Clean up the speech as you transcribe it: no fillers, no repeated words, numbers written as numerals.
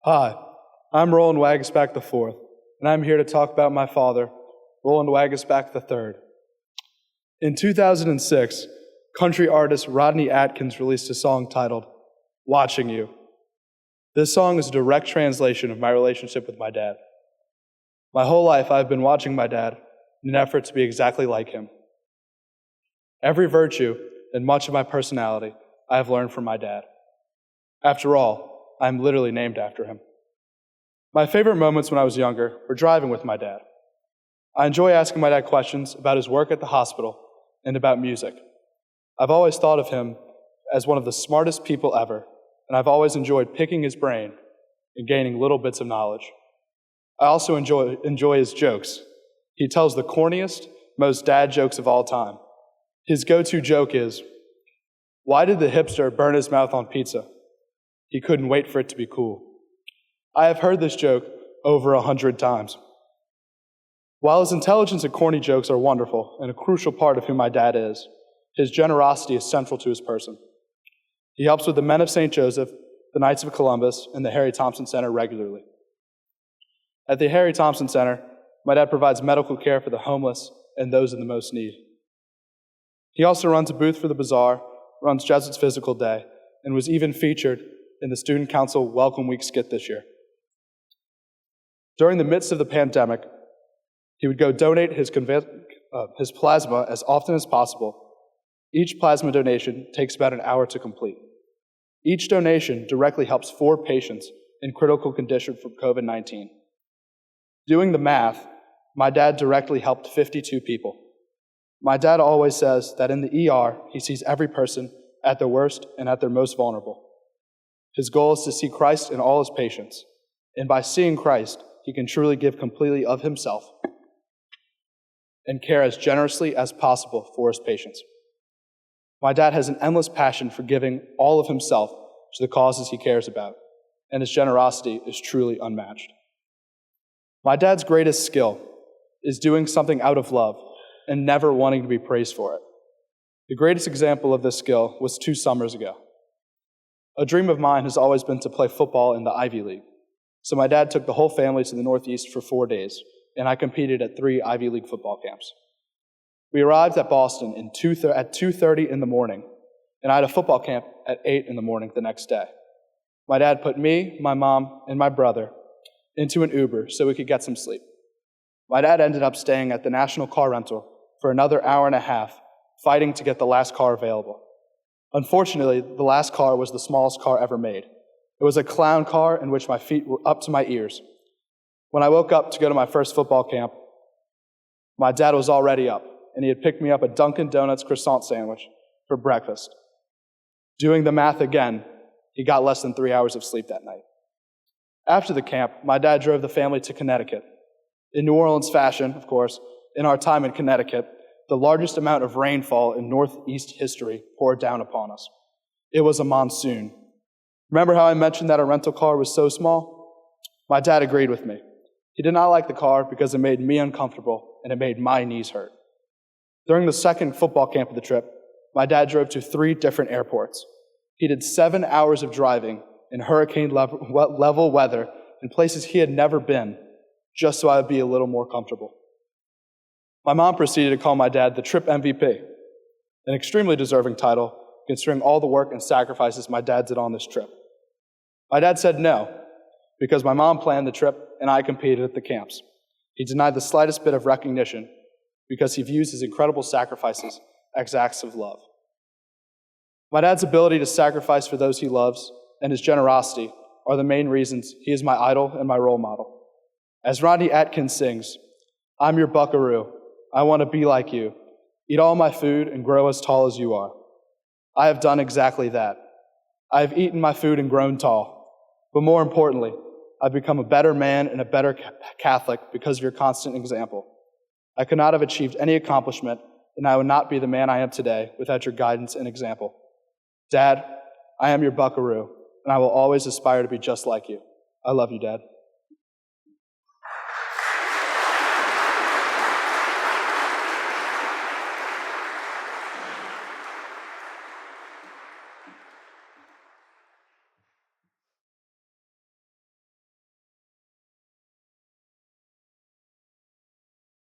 Hi, I'm Roland Waguespack IV, and I'm here to talk about my father, Roland Waguespack III. In 2006, country artist Rodney Atkins released a song titled, "Watching You." This song is a direct translation of my relationship with my dad. My whole life I've been watching my dad in an effort to be exactly like him. Every virtue and much of my personality I have learned from my dad. After all, I'm literally named after him. My favorite moments when I was younger were driving with my dad. I enjoy asking my dad questions about his work at the hospital and about music. I've always thought of him as one of the smartest people ever, and I've always enjoyed picking his brain and gaining little bits of knowledge. I also enjoy his jokes. He tells the corniest, most dad jokes of all time. His go-to joke is, "Why did the hipster burn his mouth on pizza? He couldn't wait for it to be cool." I have heard this joke over 100 times. While his intelligence and corny jokes are wonderful and a crucial part of who my dad is, his generosity is central to his person. He helps with the Men of St. Joseph, the Knights of Columbus, and the Harry Thompson Center regularly. At the Harry Thompson Center, my dad provides medical care for the homeless and those in the most need. He also runs a booth for the bazaar, runs Jesuit's Physical Day, and was even featured in the Student Council Welcome Week skit this year. During the midst of the pandemic, he would go donate his plasma as often as possible. Each plasma donation takes about an hour to complete. Each donation directly helps 4 patients in critical condition from COVID-19. Doing the math, my dad directly helped 52 people. My dad always says that in the ER, he sees every person at their worst and at their most vulnerable. His goal is to see Christ in all his patients, and by seeing Christ, he can truly give completely of himself and care as generously as possible for his patients. My dad has an endless passion for giving all of himself to the causes he cares about, and his generosity is truly unmatched. My dad's greatest skill is doing something out of love and never wanting to be praised for it. The greatest example of this skill was 2 summers ago. A dream of mine has always been to play football in the Ivy League. So my dad took the whole family to the Northeast for 4 days, and I competed at 3 Ivy League football camps. We arrived at Boston at 2:30 in the morning, and I had a football camp at 8 in the morning the next day. My dad put me, my mom, and my brother into an Uber so we could get some sleep. My dad ended up staying at the National Car Rental for another hour and a half, fighting to get the last car available. Unfortunately, the last car was the smallest car ever made. It was a clown car in which my feet were up to my ears. When I woke up to go to my first football camp, my dad was already up, and he had picked me up a Dunkin' Donuts croissant sandwich for breakfast. Doing the math again, he got less than 3 hours of sleep that night. After the camp, my dad drove the family to Connecticut. In New Orleans fashion, of course, in our time in Connecticut, the largest amount of rainfall in Northeast history poured down upon us. It was a monsoon. Remember how I mentioned that a rental car was so small? My dad agreed with me. He did not like the car because it made me uncomfortable and it made my knees hurt. During the second football camp of the trip, my dad drove to 3 different airports. He did 7 hours of driving in hurricane level weather in places he had never been, just so I would be a little more comfortable. My mom proceeded to call my dad the trip MVP, an extremely deserving title considering all the work and sacrifices my dad did on this trip. My dad said no, because my mom planned the trip and I competed at the camps. He denied the slightest bit of recognition because he views his incredible sacrifices as acts of love. My dad's ability to sacrifice for those he loves and his generosity are the main reasons he is my idol and my role model. As Rodney Atkins sings, "I'm your buckaroo. I want to be like you. Eat all my food and grow as tall as you are." I have done exactly that. I have eaten my food and grown tall. But more importantly, I've become a better man and a better Catholic because of your constant example. I could not have achieved any accomplishment, and I would not be the man I am today without your guidance and example. Dad, I am your buckaroo, and I will always aspire to be just like you. I love you, Dad.